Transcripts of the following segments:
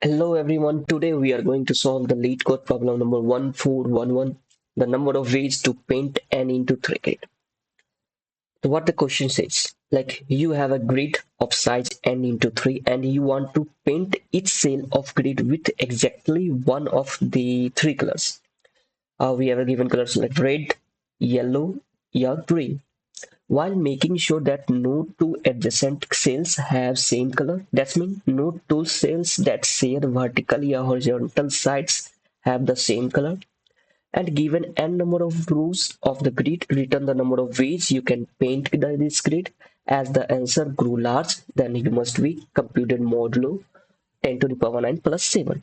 Hello everyone, today we are going to solve the lead code problem number 1411, the number of ways to paint n into 3 grid. So what the question says, like you have a grid of size n into 3 and you want to paint each cell of grid with exactly one of the three colors. We have a given colors like red, yellow, or green. While making sure that no two adjacent cells have same color. That means no two cells that share vertical or horizontal sides have the same color. And given n number of rows of the grid, return the number of ways you can paint this grid. As the answer grew large, then you must be computed modulo 10 to the power 9 plus 7.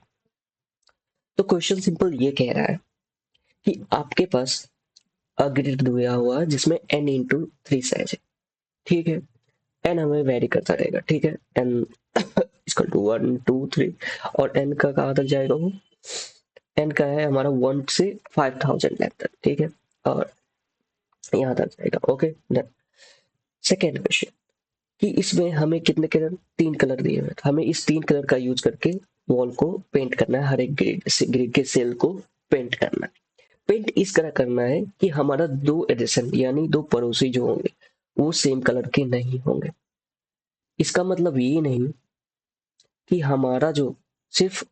तो question simple ये कह रहा है कि आपके पास grid दिया हुआ है जिसमें n इंटू 3 साइज है, ठीक है। एन हमें वेरी करता रहेगा, ठीक है। एन इसका 1 2 3 और एन का कहाँ तक जाएगा, वो एन का है हमारा 1 से 5000 लैख तक, ठीक है। और यहाँ तक जाएगा, ओके डन। सेकेंड क्वेश्चन कि इसमें हमें कितने कलर, 3 कलर दिए हुए, हमें इस 3 कलर का यूज करके वॉल को पेंट करना है, हर एक ग्रिड के सेल को पेंट करना है। पेंट इस तरह करना है कि हमारा दो एडिशन यानी दो पड़ोसी जो होंगे वो सेम कलर के नहीं होंगे। इसका मतलब ये नहीं कि हमारा जो सिर्फ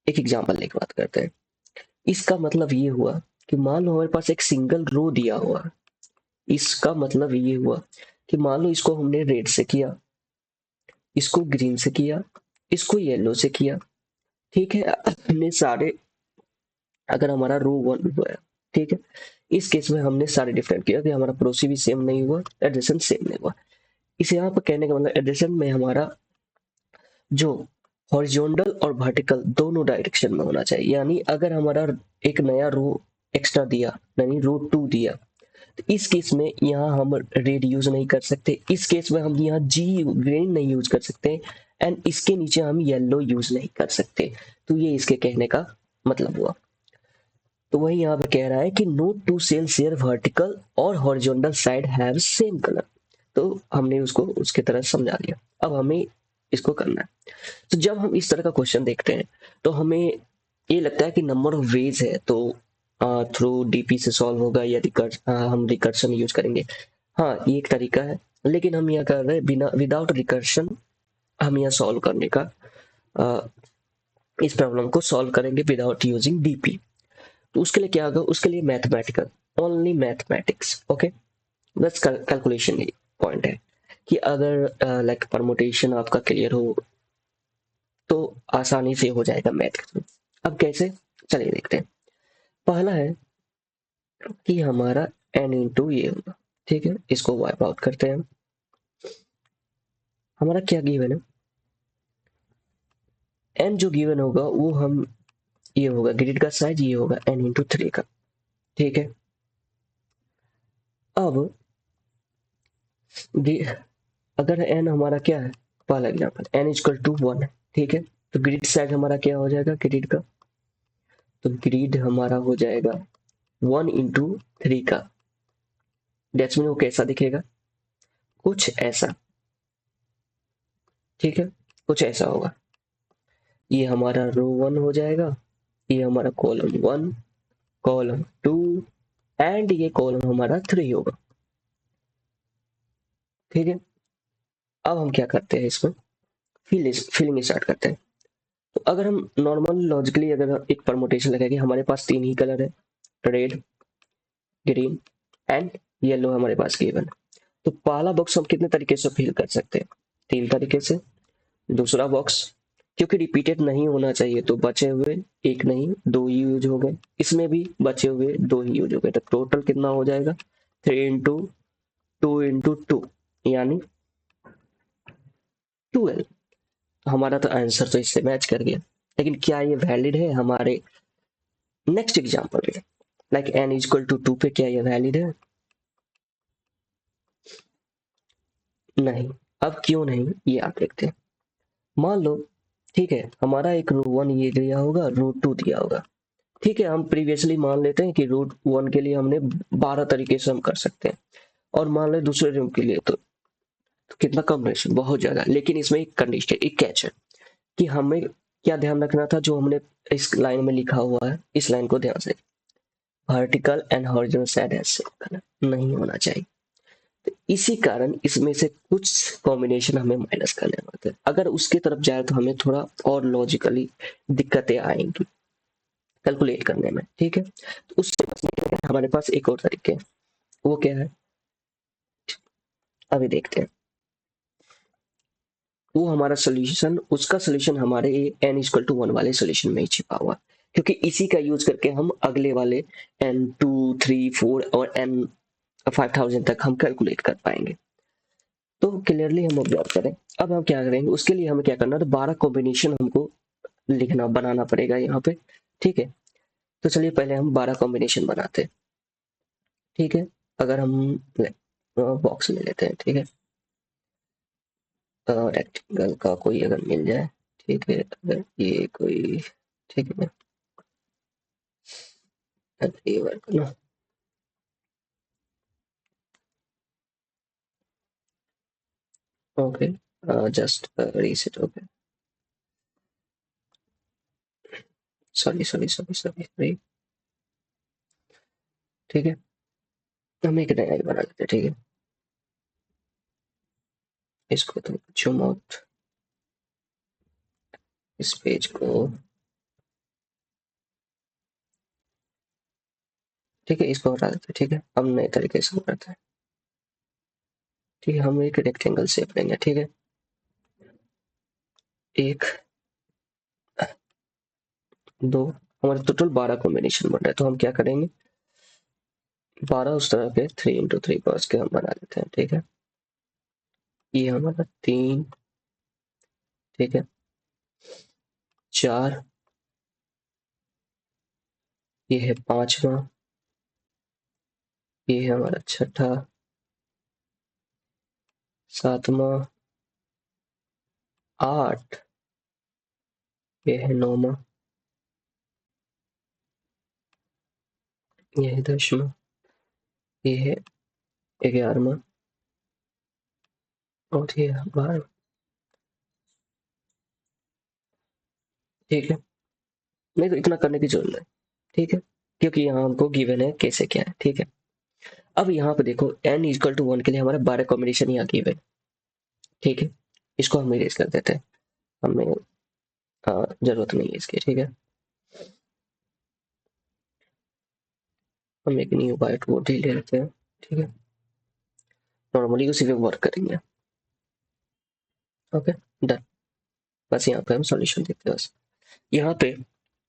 एक एग्जांपल लेके बात करते हैं। इसका मतलब ये हुआ कि मान लो हमारे पास एक सिंगल रो दिया हुआ है। इसका मतलब ये हुआ कि मान लो इसको हमने रेड से किया, इसको ग्रीन से किया, इसको येलो से किया, ठीक है। हमने सारे, अगर हमारा रो वन हुआ है, ठीक है, इस केस में हमने सारे डिफरेंट किया कि हमारा पड़ोसी भी सेम नहीं हुआ, एडजेसेंट सेम नहीं हुआ। इसे यहाँ पर कहने का मतलब एडजेसेंट में हमारा जो हॉरिजॉन्टल और वर्टिकल दोनों डायरेक्शन में होना चाहिए। यानी अगर हमारा एक नया रो एक्स्ट्रा दिया, यानी रो 2 दिया, तो इस केस में यहाँ हम रेड यूज नहीं कर सकते, इस केस में हम यहाँ जी ग्रीन नहीं यूज कर सकते, एंड इसके नीचे हम येलो यूज नहीं कर सकते। तो ये इसके कहने का मतलब हुआ। तो वही यहाँ पे कह रहा है कि no two cell share vertical और horizontal side have same colour. तो हमने उसको उसके तरह समझा दिया। अब हमें इसको करना है। तो जब हम इस तरह का क्वेश्चन देखते हैं तो हमें ये लगता है कि नंबर ऑफ वेज है, तो थ्रू डीपी से सॉल्व होगा या हम रिकर्शन यूज करेंगे। हाँ, ये एक तरीका है, लेकिन हम यहाँ कर रहे हैं बिना विदाउट रिकर्शन हम यहाँ सॉल्व करने का, आ, इस प्रॉब्लम को सॉल्व करेंगे विदाउट यूजिंग डीपी। तो उसके लिए क्या होगा, उसके लिए मैथमेटिकल, ओनली मैथमेटिक्स, ओके। बस कैलकुलेशन पॉइंट है कि अगर लाइक परमुटेशन आपका क्लियर हो तो आसानी से हो जाएगा मैथ के थ्रू। अब कैसे, चलिए देखते हैं। पहला है कि हमारा n इंटू ये होगा, ठीक है। इसको वाइप आउट करते हैं। हमारा क्या गिवन है, n जो गिवन होगा वो हम, ये होगा ग्रिड का साइज, ये होगा n इंटू 3 का, ठीक है। अब अगर n हमारा क्या है, पहला एग्जाम्पल n इक्वल टू 1 है, ठीक है। तो ग्रिड साइज हमारा क्या हो जाएगा ग्रिड का, तो ग्रिड हमारा हो जाएगा 1 इंटू 3 का। डेट्स मीन वो कैसा दिखेगा, कुछ ऐसा, ठीक है, कुछ ऐसा होगा। ये हमारा रो 1 हो जाएगा, ये हमारा कॉलम 1, कॉलम 2 एंड ये कॉलम हमारा 3 होगा, ठीक है। अब हम क्या करते हैं, इसमें फिलिंग स्टार्ट करते हैं। तो अगर हम नॉर्मल लॉजिकली अगर एक परमुटेशन लगाएंगे, हमारे पास 3 ही कलर है, रेड, ग्रीन एंड येलो हमारे पास गिवन। तो पहला बॉक्स हम कितने तरीके से फिल कर सकते हैं, 3 तरीके से। दूसरा बॉक्स क्योंकि रिपीटेड नहीं होना चाहिए तो बचे हुए एक नहीं 2 ही यूज हो गए, इसमें भी बचे हुए 2 ही यूज हो गए। तो टोटल कितना हो जाएगा 3 इंटू 2 इंटू 2 यानी 12। हमारा तो आंसर तो इससे मैच कर गया, लेकिन क्या ये वैलिड है हमारे नेक्स्ट एग्जाम्पल पे, लाइक n इक्वल टू 2 पे क्या ये वैलिड है, नहीं। अब क्यों नहीं ये आप देखते हैं। मान लो, ठीक है, हमारा एक रो 1 ये दिया होगा, रो 2 दिया होगा, ठीक है। हम प्रीवियसली मान लेते हैं कि रो 1 के लिए हमने 12 तरीके से हम कर सकते हैं, और मान ले दूसरे रो के लिए तो कितना कम रेशो, बहुत ज्यादा। लेकिन इसमें एक कंडीशन, एक कैच है कि हमें क्या ध्यान रखना था जो हमने इस लाइन में लिखा हुआ है, इस लाइन को ध्यान से, वर्टिकल एंड हॉरिजॉन्टल साइड ऐसे नहीं होना चाहिए। तो इसी कारण इसमें से कुछ कॉम्बिनेशन हमें माइनस करने होते हैं। अगर उसकी तरफ जाए तो हमें थोड़ा और लॉजिकली दिक्कतें आएंगी कैलकुलेट करने में, ठीक है। तो उससे बचने के लिए हमारे पास एक और तरीके है, वो क्या है अभी देखते हैं। वो हमारा सोल्यूशन, उसका सोल्यूशन हमारे n इक्वल टू 1 वाले सोल्यूशन में ही छिपा हुआ, क्योंकि इसी का यूज करके हम अगले वाले n2 3 4 और n 5000 तक हम कैलकुलेट कर पाएंगे। तो क्लियरली हम ऑब्जर्व करें। अब हम क्या करेंगे, उसके लिए हमें क्या करना है, 12 कॉम्बिनेशन हमको लिखना बनाना पड़ेगा यहाँ पे, ठीक है। तो चलिए पहले हम 12 कॉम्बिनेशन बनाते हैं, ठीक है। अगर हम बॉक्स ले लेते हैं, ठीक है, रेक्टेंगल का कोई अगर मिल जाए, ठीक है, अगर ये कोई, ठीक है, ये वर्क ना, okay, just reset, okay, sorry sorry sorry sorry sorry, ठीक है। हम एक नया बना लेते हैं, ठीक है। इसको तो जूम आउट, इस पेज को, ठीक है, इसको हटा देते हैं, ठीक है। हम नए तरीके से करते हैं, ठीक है। हम एक रेक्टेंगल शेप लेंगे, ठीक है, एक, दो, हमारे टोटल 12 कॉम्बिनेशन बन रहा है। तो हम क्या करेंगे, 12 उस तरह के 3 × 3 कॉस के हम बना लेते हैं, ठीक है। ये हमारा 3, ठीक है, 4, ये है 5वां, ये है हमारा 6ठा, 7वां, 8, ये है 9वां, ये है 10वां, ये है 11वां, और ये है 12वां, ठीक है। नहीं तो इतना करने की जरूरत है, ठीक है, क्योंकि यहाँ हमको गिवन है कैसे क्या है, ठीक है। अब यहाँ पे देखो n इक्वल टू 1 के लिए हमारे 12 कॉम्बिनेशन यहाँ गिवन, ठीक है। इसको हम इरेज कर देते हैं, हमें जरूरत नहीं है इसकी, ठीक है। हम एक न्यू वाइट बोर्ड ही ले लेते हैं, ठीक है। नॉर्मली उसी पे वर्क करेंगे, ओके, डन। बस यहाँ पे हम सॉल्यूशन देखते हैं, बस यहाँ पे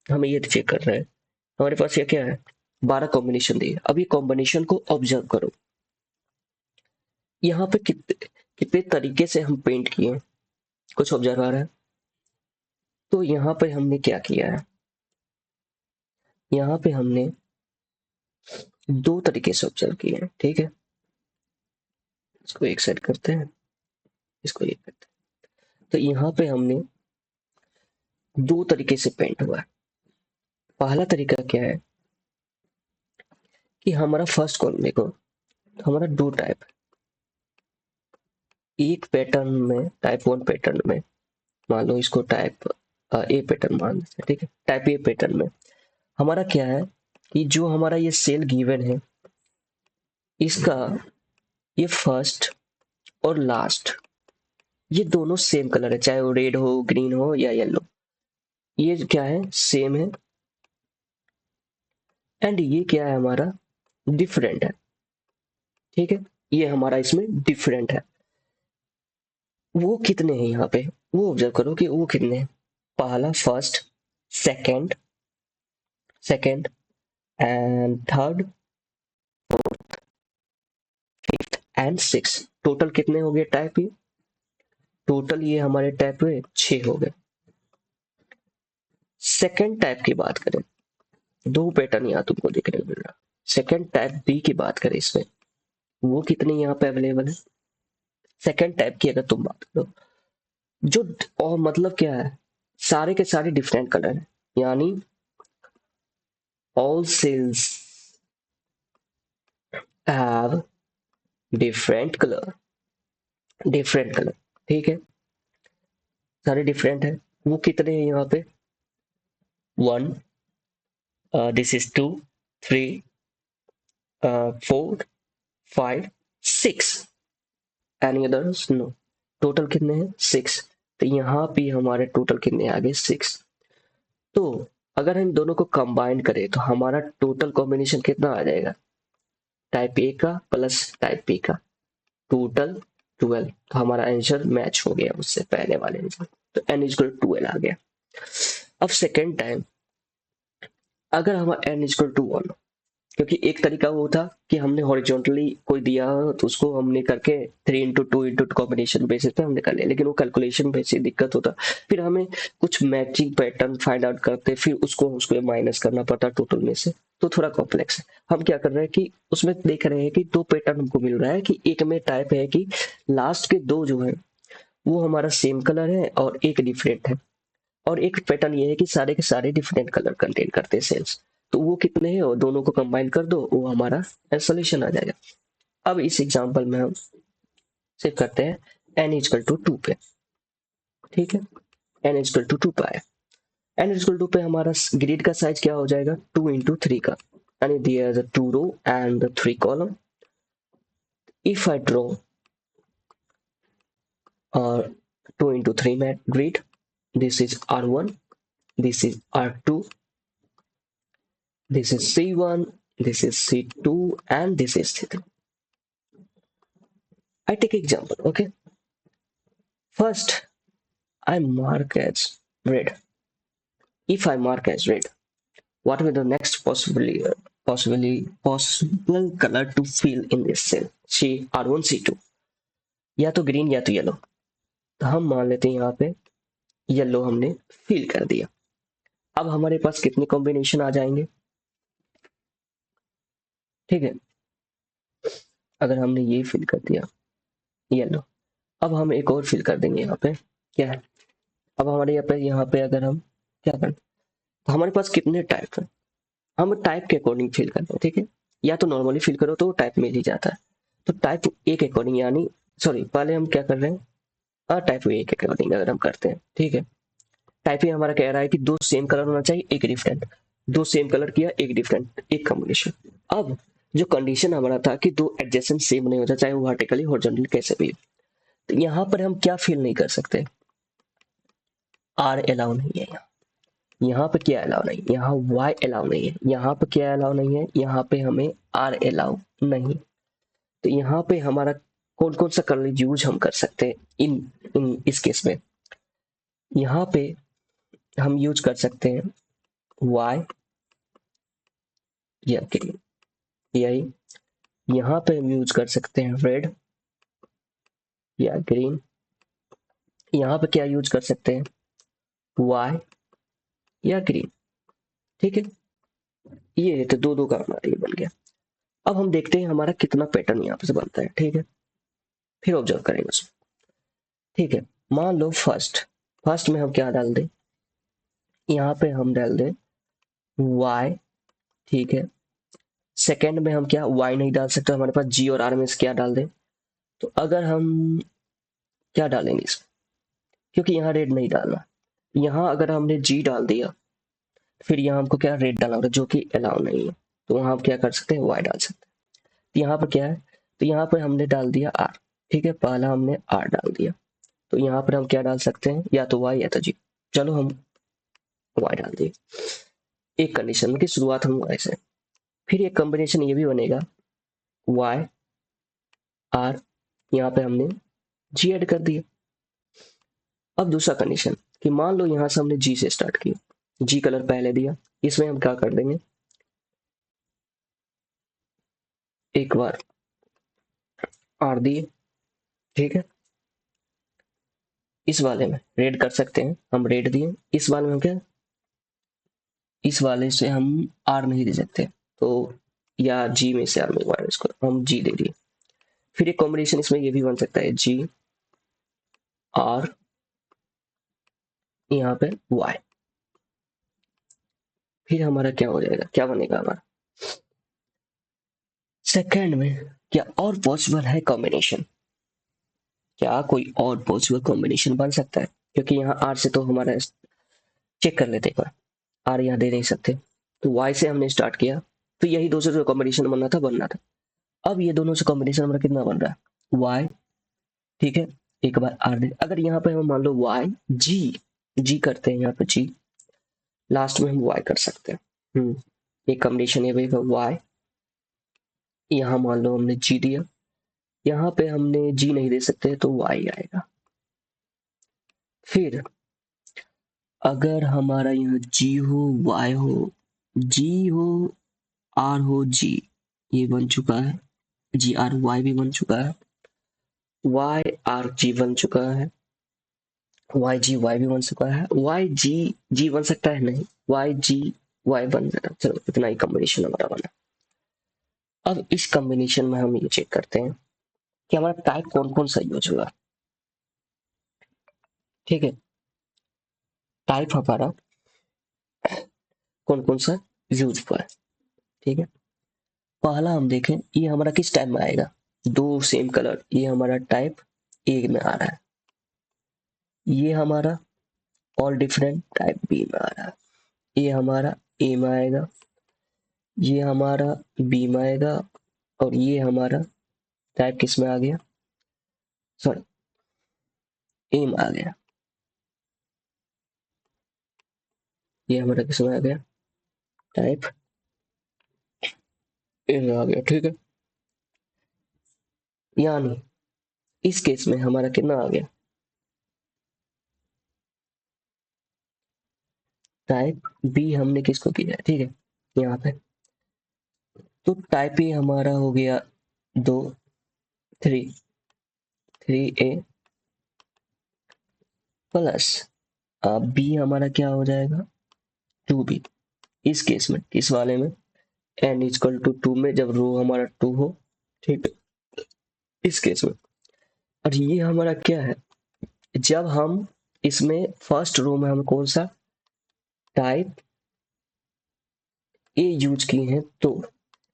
हमें ये चेक कर रहे हैं, हमारे पास ये क्या है, 12 कॉम्बिनेशन दिए। अब ये कॉम्बिनेशन को ऑब्जर्व करो, यहाँ पे कितने कितने तरीके से हम पेंट किए हैं, कुछ ऑब्जर्व आ रहा है। तो यहाँ पे हमने क्या किया है, यहाँ पे हमने 2 तरीके से ऑब्जर्व किए हैं, ठीक है। इसको एक साइड करते हैं, इसको ये करते हैं। तो यहाँ पे हमने 2 तरीके से पेंट हुआ है। पहला तरीका क्या है कि हमारा फर्स्ट कॉलम देखो, हमारा 2 टाइप, एक पैटर्न में, टाइप 1 पैटर्न में, मान लो इसको टाइप ए पैटर्न मान लेते हैं, ठीक है। टाइप ए पैटर्न में हमारा क्या है कि जो हमारा ये सेल गिवन है, इसका ये फर्स्ट और लास्ट, ये दोनों सेम कलर है, चाहे वो रेड हो, ग्रीन हो या येलो, ये क्या है, सेम है। एंड ये क्या है हमारा, डिफरेंट है, ठीक है। ये हमारा इसमें डिफरेंट है। वो कितने हैं यहाँ पे, वो ऑब्जर्व करो कि वो कितने हैं। पहला first, second, second and third, fifth and six, total कितने हो गए टाइप ये, टोटल ये हमारे टाइप हुए 6 हो गए। सेकंड टाइप की बात करें, 2 पैटर्न यहाँ तुमको देखने को मिल रहा। सेकंड टाइप बी की बात करें इसमें, वो कितने यहाँ पे अवेलेबल है। सेकंड टाइप की अगर तुम बात करो, जो और मतलब क्या है, सारे के सारे डिफरेंट कलर है, यानी all cells have different colour, different colour, ठीक है, सारे डिफरेंट है। वो कितने हैं यहाँ पे? 1, this is 2, 3, 4, 5, 6। Any others? No. Total कितने हैं? 6। तो यहाँ पे हमारे टोटल कितने आ गए? 6। तो अगर हम दोनों को कंबाइन करें तो हमारा टोटल कॉम्बिनेशन कितना आ जाएगा? टाइप ए का प्लस टाइप बी का, टोटल 12। तो हमारा आंसर मैच हो गया उससे पहले वाले आंसर, तो n इक्वल 12 आ गया। अब सेकेंड टाइम अगर हमारा n इक्वल टू 1, क्योंकि एक तरीका वो था कि हमने हॉरिजॉन्टली कोई दिया हो तो उसको हमने करके 3 into 2 into कॉम्बिनेशन बेसिस पे हमने कर लिया, लेकिन वो कैलकुलेशन में से दिक्कत होता, फिर हमें कुछ मैचिंग पैटर्न फाइंड आउट करते, फिर उसको उसको माइनस करना पड़ता टोटल में से, तो थोड़ा कॉम्प्लेक्स है। हम क्या कर रहे हैं कि उसमें देख रहे हैं कि दो पैटर्न हमको मिल रहा है, कि एक में टाइप है कि लास्ट के दो जो है वो हमारा सेम कलर है और एक डिफरेंट है, और एक पैटर्न ये है कि सारे के सारे डिफरेंट कलर कंटेन करते हैं सेल्स। तो वो कितने हैं और दोनों को कंबाइन कर दो, वो हमारा सोल्यूशन आ जाएगा। अब इस एग्जांपल में हम सिर्फ करते हैं n इक्वल टू 2 पे, ठीक है, n इक्वल टू 2 पे आया। n इक्वल टू पे हमारा ग्रिड का साइज क्या हो जाएगा? 2 into 3 का, यानी दिया है 2 row and 3 column। If I draw 2 into 3 mat grid, this is R1, this is R2, this is C1, this is C2, and this is C3. I take example, okay. First, I mark as red. If I mark as red, what will the next possible color to fill in this cell? C R1, C2, या तो green या तो yellow. तो हम मान लेते हैं यहाँ पे येलो हमने फिल कर दिया। अब हमारे पास कितने कॉम्बिनेशन आ जाएंगे? ठीक है, अगर हमने ये फिल कर दिया येलो, अब हम एक और फिल कर देंगे यहाँ पे, क्या है, अब हमारे यहाँ पे अगर हम क्या करें, तो हमारे पास कितने टाइप है, हम टाइप के अकॉर्डिंग फिल करते हैं, ठीक है, या तो नॉर्मली फिल करो तो टाइप में ही जाता है, तो टाइप ए के अकॉर्डिंग, यानी सॉरी पहले हम क्या कर रहे हैं, टाइप ए के अकॉर्डिंग अगर हम करते हैं, ठीक है। टाइप ए हमारा कह रहा है कि दो सेम कलर होना चाहिए, एक डिफरेंट, दो सेम कलर किया, एक डिफरेंट, एक कॉम्बिनेशन। अब जो कंडीशन हमारा था कि दो एडजेसेंट सेम नहीं होता, चाहे वो वर्टिकली हॉरिजॉन्टली कैसे भी, तो यहाँ पर हम क्या फिल नहीं कर सकते, आर अलाउ नहीं है यहाँ पे क्या अलाउ नहीं, यहाँ वाई अलाउ नहीं है, यहाँ पे क्या अलाउ नहीं है, यहाँ पे हमें आर अलाउ नहीं। तो यहाँ पे हमारा कौन कौन सा कलर यूज हम कर सकते हैं इन इन इस केस में, यहाँ पे हम यूज कर सकते हैं वाई या ग्रीन, यही यहाँ पे हम यूज कर सकते हैं रेड या ग्रीन, यहाँ पे क्या यूज कर सकते हैं, वाई या ग्रीन, ठीक है। ये तो दो दो का हमारा ये बन गया। अब हम देखते हैं हमारा कितना पैटर्न यहाँ पे से बनता है, ठीक है, फिर ऑब्जर्व करेंगे उसमें, ठीक है। मान लो फर्स्ट में हम क्या डाल दें, यहाँ पे हम डाल दें y, ठीक है। सेकंड में हम क्या y नहीं डाल सकते, हमारे पास g और r में से क्या डाल दें, तो अगर हम क्या डालेंगे इसमें, क्योंकि यहाँ रेड नहीं डालना, यहाँ अगर हमने g डाल दिया फिर यहाँ हमको क्या रेड डालना होगा जो कि अलाउ नहीं है, तो वहां हम क्या कर सकते हैं, y डाल सकते हैं। तो यहाँ पर क्या है, तो यहाँ पर हमने डाल दिया r, ठीक है, पहला हमने r डाल दिया, तो यहाँ पर हम क्या डाल सकते हैं, या तो y या तो g, चलो हम y डाल दिए। एक कंडीशन की शुरुआत हम y से, फिर एक कॉम्बिनेशन ये भी बनेगा y r, यहाँ पे हमने g ऐड कर दिया। अब दूसरा कंडीशन कि मान लो यहाँ से हमने g से स्टार्ट किया, g कलर पहले दिया, इसमें हम क्या कर देंगे, एक बार r दिए, ठीक है। इस वाले में रेड कर सकते हैं, हम रेड दिए, इस वाले में हम क्या, इस वाले से हम r नहीं दे सकते, तो या g में से r में इसको हम g दे दिए। फिर एक कॉम्बिनेशन इसमें ये भी बन सकता है g r, यहाँ पे y, फिर हमारा क्या हो जाएगा, क्या बनेगा हमारा सेकंड में, क्या और पॉसिबल है कॉम्बिनेशन, क्या कोई और पॉसिबल कॉम्बिनेशन बन सकता है, क्योंकि यहाँ आर से तो हमारा चेक कर लेते एक बार, आर यहाँ दे नहीं सकते, तो वाई से हमने स्टार्ट किया, तो यही दो से जो कॉम्बिनेशन बनना था। अब ये दोनों से कॉम्बिनेशन हमारा कितना बन रहा है, वाई, ठीक है, एक बार आर दे, अगर यहाँ पे हम मान लो वाई जी करते हैं, यहाँ पे जी लास्ट में हम वाई कर सकते हैं। एक कॉम्बिनेशन ये वाई, यहाँ मान लो हमने जी दिया, यहाँ पे हमने जी नहीं दे सकते तो वाई आएगा। फिर अगर हमारा यहाँ जी हो, वाई हो, जी हो, आर हो, जी, ये बन चुका है, जी आर वाई भी बन चुका है, वाई आर जी बन चुका है, वाई जी वाई भी बन चुका है, वाई जी जी बन सकता है, नहीं, वाई जी वाई बन जाएगा। चलो इतना ही कॉम्बिनेशन हमारा बना। अब इस कॉम्बिनेशन में हम ये चेक करते हैं कि हमारा टाइप कौन कौन सा यूज हुआ। ठीक है, टाइप हमारा कौन कौन सा यूज हुआ है। ठीक है, पहला हम देखें, ये हमारा किस टाइप में आएगा, दो सेम कलर, ये हमारा टाइप ए में आ रहा है, ये हमारा ऑल डिफरेंट टाइप बी में आ रहा है, ये हमारा ए में आएगा, ये हमारा बी में आएगा, और ये हमारा टाइप किस में आ गया, सॉरी ए में आ गया, ये हमारा किस में आ गया, टाइप ए में आ गया। ठीक है, यानी इस केस में हमारा कितना आ गया, टाइप बी हमने किसको किया है। ठीक है, यहाँ पे तो टाइप ए हमारा हो गया दो, थ्री, थ्री ए प्लस बी हमारा क्या हो जाएगा, टू बी। इस केस में, इस वाले में एन इजकल टू टू में, जब रो हमारा टू हो, ठीक है, इस केस में। और ये हमारा क्या है, जब हम इसमें फर्स्ट रो में हम कौन सा टाइप ए यूज किए हैं,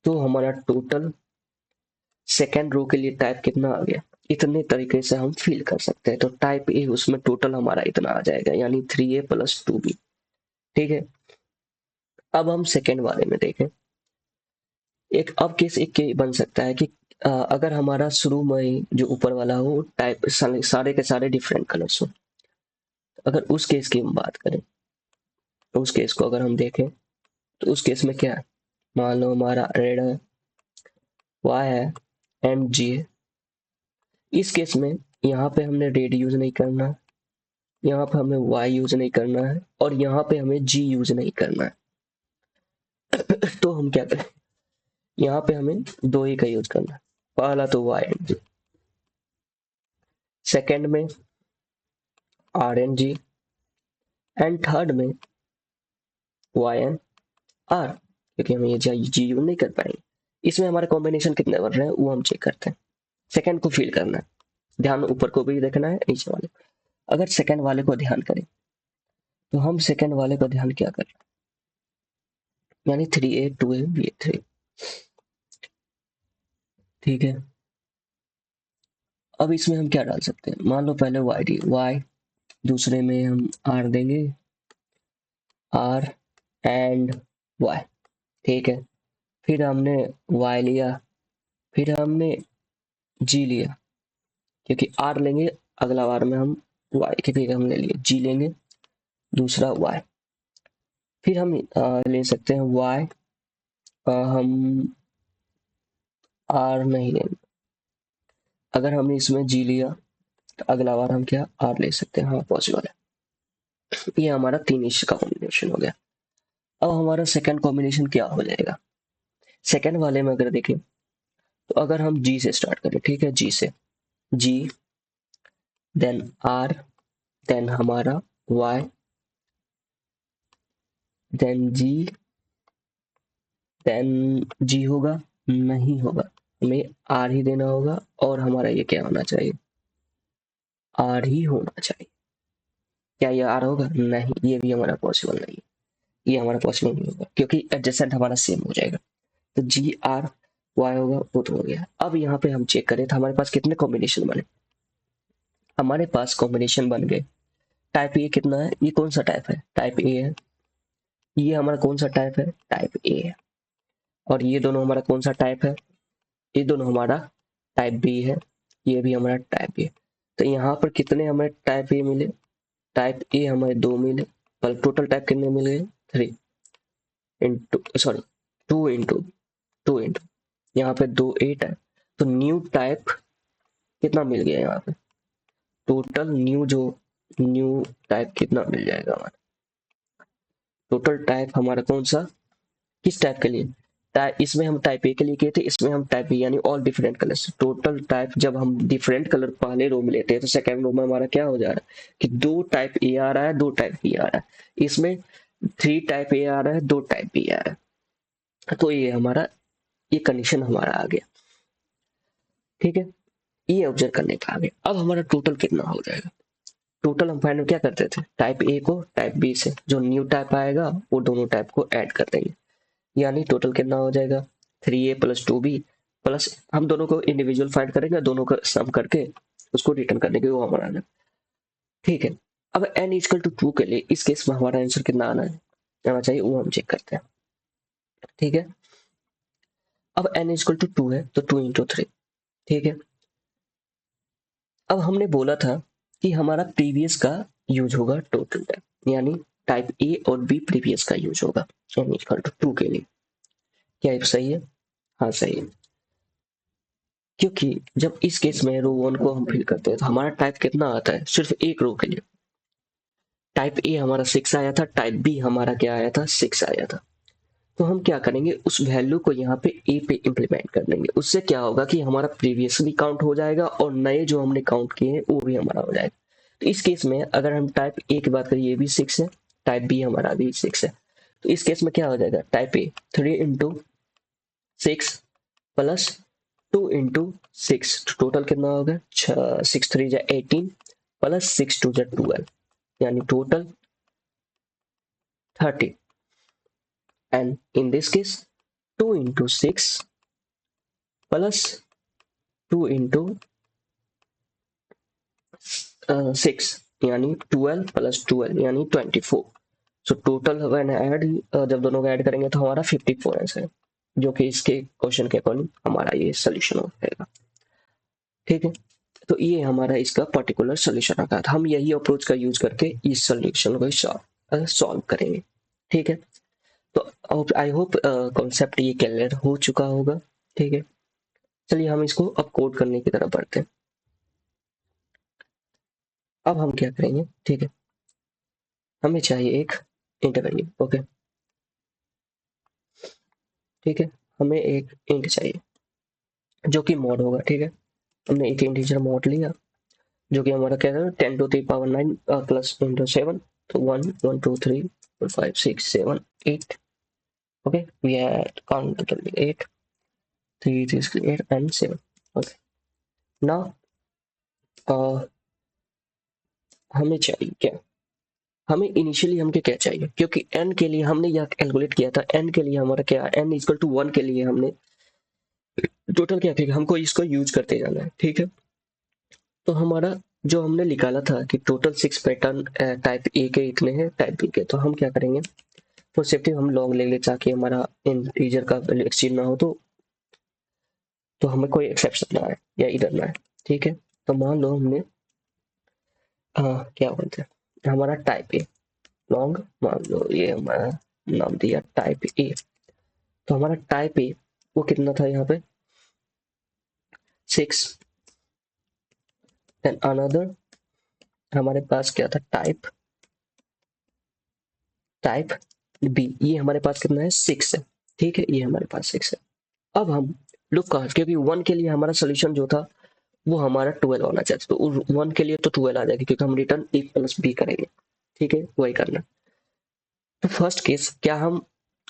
तो हमारा टोटल सेकेंड रो के लिए टाइप कितना आ गया, इतने तरीके से हम फिल कर सकते हैं। तो टाइप ए उसमें टोटल हमारा इतना आ जाएगा, यानी 3a प्लस 2b। ठीक है, अब हम सेकेंड वाले में देखें, एक अब केस एक के बन सकता है कि अगर हमारा शुरू में ही जो ऊपर वाला हो टाइप सारे के सारे डिफरेंट कलर्स हो, अगर उस केस की हम बात करें, तो उस केस को अगर हम देखें, तो उस केस में क्या है, मान लो हमारा रेड है, वाई है, एंड जी है। इस केस में यहाँ पे हमने रेड यूज नहीं करना है, यहाँ पे हमें वाई यूज नहीं करना है, और यहाँ पे हमें जी यूज नहीं करना है। तो हम क्या करें, यहाँ पे हमें दो ही का यूज करना है, पहला तो वाई एंड जी, सेकेंड में R and G, and third में वाई एंड आर, क्योंकि हम ये जी यूज नहीं कर पाएंगे। इसमें हमारे कॉम्बिनेशन कितने बन रहे हैं वो हम चेक करते हैं। सेकेंड को फील करना है, ध्यान ऊपर को भी देखना है, नीचे वाले। अगर सेकेंड वाले को ध्यान करें, तो हम सेकेंड वाले का ध्यान क्या कर रहे हैं, यानी 3a 2a b 3। ठीक है, अब इसमें हम क्या डाल सकते हैं, मान लो पहले वाई डी वाई, दूसरे में हम आर देंगे, आर एंड वाई। ठीक है, फिर हमने वाई लिया, फिर हमने जी लिया, क्योंकि आर लेंगे अगला बार में हम वाई के, फिर हमने लिए जी लेंगे, दूसरा वाई, फिर हम ले सकते हैं वाई, हम आर नहीं लेंगे। अगर हमने इसमें जी लिया, तो अगला बार हम क्या आर ले सकते हैं, हाँ पॉसिबल है। ये हमारा तीन इश का कॉम्बिनेशन हो गया। अब हमारा सेकंड कॉम्बिनेशन क्या हो जाएगा, सेकंड वाले में अगर देखें, तो अगर हम जी से स्टार्ट करें, ठीक है, जी से, जी देन आर देन हमारा वाई देन जी देन जी होगा, नहीं होगा, हमें आर ही देना होगा, और हमारा ये क्या होना चाहिए, आर ही होना चाहिए। क्या ये आर होगा, नहीं, ये भी हमारा पॉसिबल नहीं है, ये हमारा पॉसिबल नहीं होगा, क्योंकि एडजेसेंट हमारा सेम हो जाएगा। तो जी आर वाई होगा, वो तो हो गया। अब यहाँ पे हम चेक करें तो हमारे पास कितने कॉम्बिनेशन बने, हमारे पास कॉम्बिनेशन बन गए टाइप ए कितना है, ये कौन सा टाइप है, टाइप ए है। ये हमारा कौन सा टाइप है, टाइप ए है। और ये दोनों हमारा कौन सा टाइप है, ये दोनों हमारा टाइप बी है। ये भी हमारा टाइप ए। तो यहाँ पर कितने हमें टाइप ए मिले, टाइप ए हमें 2 मिले, पर टोटल टाइप कितने मिल गए, 3 इंटू सॉरी 2 इंटू यहाँ पे 2 8 है। तो न्यू टाइप कितना मिल गया यहाँ पे, टोटल न्यू टाइप कितना मिल जाएगा हमारा, टोटल टाइप हमारा कौन सा, किस टाइप के लिए, टाइप इसमें हम टाइप ए के लिए किए थे, इसमें हम टाइप बी यानी all different colours. Total type जब हम डिफरेंट कलर पहले रो में लेते हैं तो सेकंड रो में हमारा क्या हो जा रहा है कि 2 टाइप ए आ रहा है, 2 टाइप बी आ रहा है। इसमें 3 टाइप ए आ रहा है, 2 टाइप बी आ रहा है। तो ये हमारा, ये कंडीशन हमारा आ गया, ठीक है। ये ऑब्जर्व करने का आ गया। अब हमारा टोटल कितना हो जाएगा, टोटल हम फाइंड क्या करते थे, टाइप ए को टाइप बी से जो न्यू टाइप आएगा वो दोनों टाइप को ऐड कर देंगे, यानी टोटल कितना हो जाएगा 3a प्लस 2b प्लस, हम दोनों को इंडिविजुअल फाइंड करेंगे, दोनों का सम करके उसको रिटर्न करने के वो हमारा आना, ठीक है। अब n इक्वल टू 2 के लिए इस केस में हमारा आंसर कितना आना चाहिए वो हम चेक करते हैं, ठीक है। अब n इक्वल टू 2 है तो 2 इंटू 3, ठीक है। अब हमने बोला था कि हमारा प्रीवियस का यूज होगा टोटल टाइप, यानी टाइप ए और बी प्रीवियस का यूज होगा n इक्वल टू 2 के लिए। क्या ये सही है, हाँ सही है। क्योंकि जब इस केस में रो 1 को हम फिल करते हैं तो हमारा टाइप कितना आता है, सिर्फ एक रो के लिए टाइप ए हमारा 6 आया था, टाइप बी हमारा क्या आया था, 6 आया था। तो हम क्या करेंगे, उस वैल्यू को यहाँ पे ए पे इंप्लीमेंट कर देंगे। उससे क्या होगा कि हमारा प्रीवियस भी काउंट हो जाएगा और नए जो हमने काउंट किए हैं वो भी हमारा हो जाएगा। तो इस केस में अगर हम टाइप ए की बात करें, ये भी 6 है, टाइप बी हमारा भी 6 है। तो इस केस में क्या हो जाएगा, type A 3 into 6 plus 2 into 6, total कितना होगा 6 3 जा 18 प्लस 6 2 जा 12, यानी total 30। and in this case 2 into 6 plus 2 into 6 यानी 12 प्लस 12 यानी 24। सो टोटल व्हेन ऐड, जब दोनों को ऐड करेंगे तो हमारा 54 आंसर है, जो कि इसके क्वेश्चन के अकॉर्डिंग हमारा ये सोल्यूशन हो जाएगा, ठीक है। तो ये हमारा इसका पर्टिकुलर सोल्यूशन रखा था। हम यही अप्रोच का यूज करके इस सोल्यूशन को सॉल्व करेंगे, ठीक है। तो आई होप कॉन्सेप्ट ये क्लियर हो चुका होगा, ठीक है। चलिए हम इसको अब कोड करने की तरफ बढ़ते हैं। अब हम क्या करेंगे, ठीक है, हमें चाहिए एक इंट वैल्यू, ओके, ठीक है। हमें एक इंट चाहिए जो कि मॉड होगा, ठीक है। हमने एक इंटीजर मॉड लिया जो कि हमारा क्या है 10 टू द पावर 9 प्लस 7, तो 1 1 2 3 4 5 6 7 8, okay, we had count total 8 3 6 8 and 7, okay। now हमें चाहिए क्या, हमें इनिशियली हमके क्या चाहिए, क्योंकि n के लिए हमने यह कैलकुलेट किया था, n के लिए हमारा क्या n इक्वल टू 1 के लिए हमने टोटल क्या किया, हमको इसको यूज करते जाना है, ठीक है। तो हमारा जो हमने निकाला था कि टोटल 6 पैटर्न टाइप ए के इतने हैं, टाइप बी के, तो हम क्या करेंगे, फॉर सेफ्टी हम लॉन्ग ले ले ताकि हमारा इंटीजर का वैल्यू एक्सचेंज ना हो, तो हमें कोई एक्सेप्शन ना आए या इधर ना आए, ठीक है। तो मान लो हमने क्या बोलते हैं हमारा टाइप ए लॉन्ग, मान लो ये हमारा नाम दिया टाइप ए, तो हमारा टाइप ए वो कितना था यहाँ पे 6, देन अनदर हमारे पास क्या था टाइप बी, ये हमारे पास कितना है 6 है, ठीक है, ये हमारे पास 6 है। अब हम लुक का, क्योंकि 1 के लिए हमारा सोल्यूशन जो था वो हमारा 12 होना चाहिए, तो 1 के लिए तो 12 आ जाएगी क्योंकि हम रिटर्न ए प्लस बी करेंगे, ठीक है, वही करना। तो फर्स्ट केस क्या हम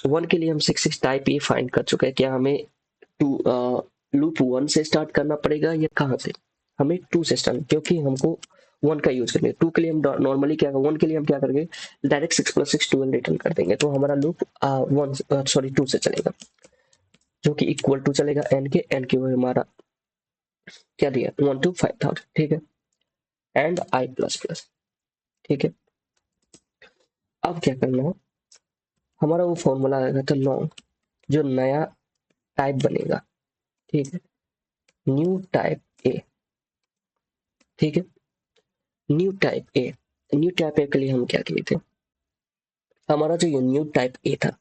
1 के लिए हम 6 टाइप ए फाइंड कर चुके हैं, क्या हमें लूप 1 से स्टार्ट करना पड़ेगा या कहाँ से, हमें 2 से स्टार्ट, क्योंकि हमको 1 का यूज करेंगे। 2 के लिए हम नॉर्मली क्या 1 के लिए हम क्या करेंगे डायरेक्ट 6 प्लस 6 12 रिटर्न कर देंगे, तो हमारा लूप 2 से चलेगा, जो कि इक्वल टू चलेगा एन के वो हमारा क्या दिया 1 to 5000, ठीक है, एंड आई प्लस प्लस, ठीक है, अब क्या करना है, हमारा वो फॉर्मूला आएगा तो लॉन्ग, जो नया टाइप बनेगा, ठीक है, न्यू टाइप ए, ठीक है, new type A. New type A के लिए हम क्या किए थे, हमारा जो ये न्यू टाइप ए था,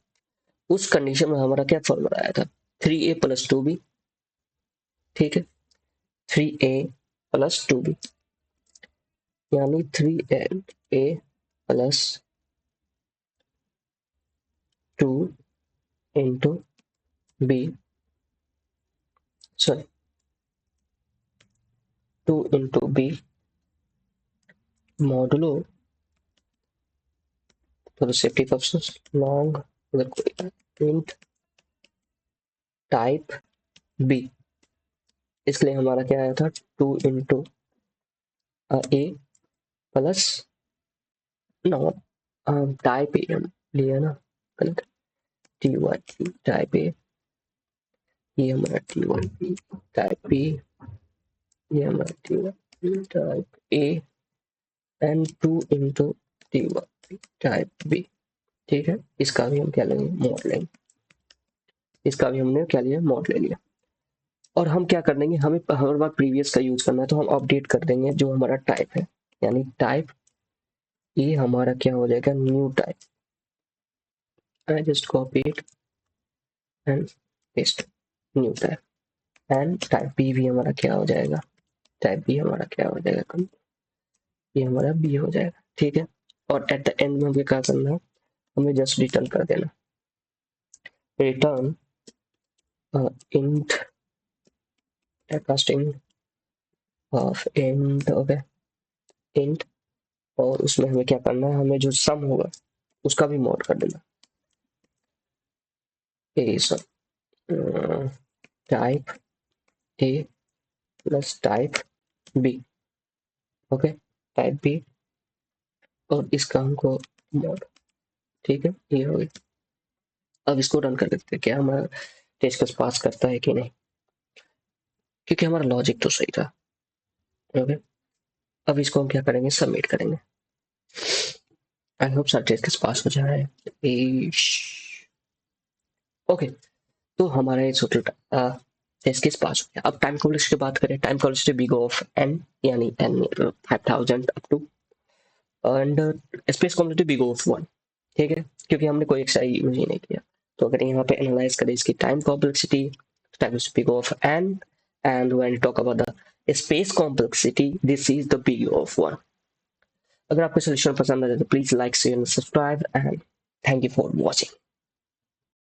उस कंडीशन में हमारा क्या फॉर्मूला आया था, 3a प्लस 2b, ठीक है, 3a प्लस 2b, यानी 3a plus 2 into B, sorry 2 into B modulo, तो सेफ्टी पर्पस लॉन्ग, अगर कोई इंट टाइप बी, इसलिए हमारा क्या आया था 2 into A plus no type A हम लिया ना, गलत, टी वाई टाइप ए, ये हमारा टी वाई टाइप बी, ये हमारा T Y type A and 2 into T Y type B, ठीक है, इसका भी हम क्या लेंगे, मॉड लेंगे, इसका भी हमने क्या लिया, मॉड ले लिया। और हम क्या कर देंगे, हमें हर बार प्रीवियस का यूज करना है, तो हम अपडेट कर देंगे जो हमारा टाइप है, यानी टाइप ये हमारा क्या हो जाएगा, new type, I just copy it and paste, new type, and type B भी हमारा क्या हो जाएगा, टाइप बी हमारा क्या हो जाएगा, ये हमारा बी हो जाएगा, ठीक है। और एट द एंड में हमें क्या करना है, हमें जस्ट रिटर्न कर देना, return int casting of int, okay, int, और उसमें हमें क्या करना है, हमें जो सम होगा उसका भी मॉड कर देना, A sir type A plus type B, okay, type B, और इसका हमको मॉड, ठीक है, ये हो गया। अब इसको रन कर देते हैं, क्या हमारा टेस्ट केस पास करता है कि नहीं, क्योंकि हमारा लॉजिक तो सही था, ओके। अब इसको हम क्या करेंगे, सबमिट करेंगे, I hope sir test case pass हो जाए, ओके। तो हमारा ये टोटल टेस्ट केस पास हो गया। अब टाइम कॉम्प्लेक्सिटी की बात करें, time complexity big of N, यानी N 5000 up to, and space complexity big of 1, ठीक है, क्योंकि हमने कोई एक्स्ट्रा यूज ही नहीं किया। तो अगर यहाँ पे एनालाइज करें इसकी time complexity, time big of N, and when talk about the space complexity, this is the big of 1। अगर आपको सोल्यूशन पसंद आए तो please like share and subscribe, and thank you for watching.